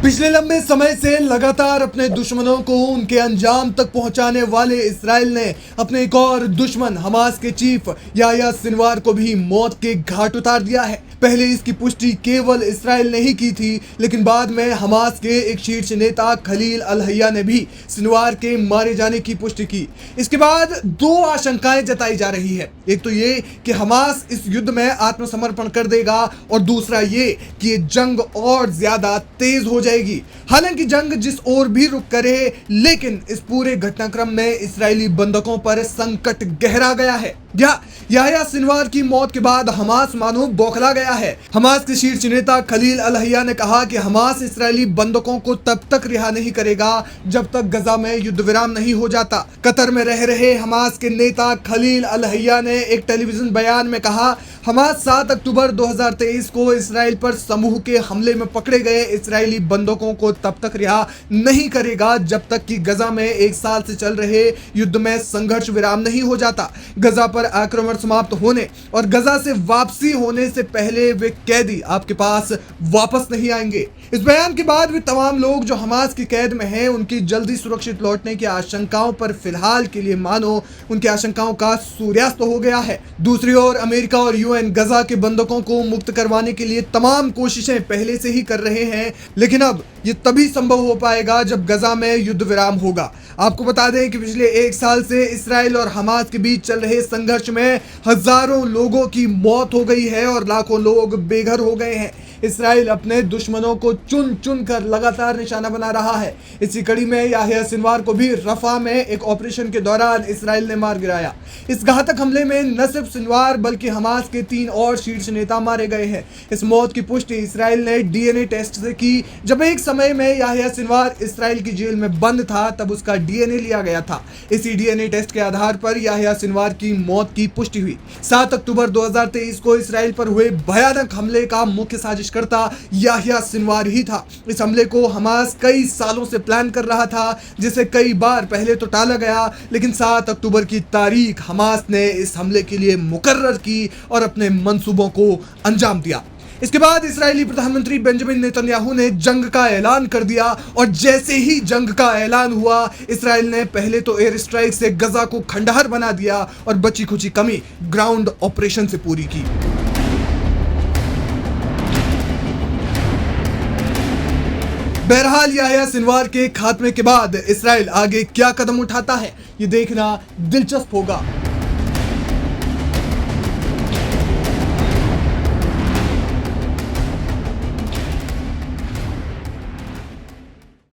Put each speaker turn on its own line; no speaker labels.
पिछले लंबे समय से लगातार अपने दुश्मनों को उनके अंजाम तक पहुंचाने वाले इस्राएल ने अपने एक और दुश्मन हमास के चीफ याह्या सिनवार को भी मौत के घाट उतार दिया है। पहले इसकी पुष्टि केवल इस्राएल ने ही की थी, लेकिन बाद में हमास के एक शीर्ष नेता खलील अल हय्या ने भी सिनवार के मारे जाने की पुष्टि की। इसके बाद दो आशंकाएं जताई जा रही है। एक तो ये कि हमास इस युद्ध में आत्मसमर्पण कर देगा और दूसरा ये कि ये जंग और ज्यादा तेज हो जाएगी। हालांकि जंग जिस ओर भी रुख करे, लेकिन इस पूरे घटनाक्रम में इस्राएली बंधकों पर संकट गहरा गया है। याह्या सिनवार की मौत के बाद हमास मानो बौखला गया है। हमास के शीर्ष नेता खलील अल हय्या ने कहा कि हमास इस्राएली बंधकों को तब तक रिहा नहीं करेगा जब तक गजा में युद्ध विराम नहीं हो जाता। कतर में रह रहे हमास के नेता खलील अल हय्या ने एक टेलीविजन बयान में कहा, हमास 7 अक्टूबर 2023 को इस्राएल पर समूह के हमले में पकड़े गए इस्राएली बंधकों को तब तक रिहा नहीं करेगा जब तक कि गजा में 1 साल से चल रहे युद्ध में संघर्ष विराम नहीं हो जाता। गजा पर आक्रमण समाप्त होने और गजा से वापसी होने से पहले वे कैदी आपके पास वापस नहीं आएंगे। इस बयान के बाद वे तमाम लोग जो हमास की कैद में हैं, उनकी जल्दी सुरक्षित लौटने की आशंकाओं पर फिलहाल के लिए मानो उनकी आशंकाओं का सूर्यास्त हो गया है। दूसरी ओर अमेरिका और यूएन गजा के बंधकों को मुक्त करवाने के लिए तमाम कोशिशें पहले से ही कर रहे हैं, लेकिन अब ये तभी संभव हो पाएगा जब गजा में युद्ध विराम होगा। आपको बता दें कि पिछले 1 साल से इस्राएल और हमास के बीच चल रहे संघर्ष में हजारों लोगों की मौत हो गई है और लाखों लोग बेघर हो गए हैं। इस्राएल अपने दुश्मनों को चुन चुन कर लगातार निशाना बना रहा है। इसी कड़ी में याह्या सिनवार को भी रफा में एक ऑपरेशन के दौरान इस्राएल ने मार गिराया। इस घातक हमले में न सिर्फ सिनवार बल्कि हमास के 3 और शीर्ष नेता मारे गए हैं। इस मौत की पुष्टि इस्राएल ने डीएनए टेस्ट से की। जब एक समय में याह्या सिनवार इस्राएल की जेल में बंद था, तब उसका डीएनए लिया गया था। इसी डीएनए टेस्ट के आधार पर याह्या सिनवार की मौत की पुष्टि हुई। 7 अक्टूबर 2023 को इस्राएल पर हुए भयानक हमले का मुख्य साजिशकर्ता याह्या सिनवार ही था। इस हमले को हमास कई सालों से प्लान कर रहा था, जिसे कई बार पहले तो टाला गया, लेकिन 7 अक्टूबर की तारीख हमास ने इस हमले के लिए मुकर्रर की और अपने मंसूबों को अंजाम दिया। इसके बाद इस्राएली प्रधानमंत्री बेंजामिन नेतन्याहू ने जंग का ऐलान कर दिया और जैसे ही जंग का ऐलान हुआ, इस्राएल ने पहले तो एयर स्ट्राइक से गजा को खंडहर बना दिया और बची खुची कमी ग्राउंड ऑपरेशन से पूरी की। बहरहाल याह्या सिनवार के खात्मे के बाद इस्राएल आगे क्या कदम उठाता है, ये देखना दिलचस्प होगा।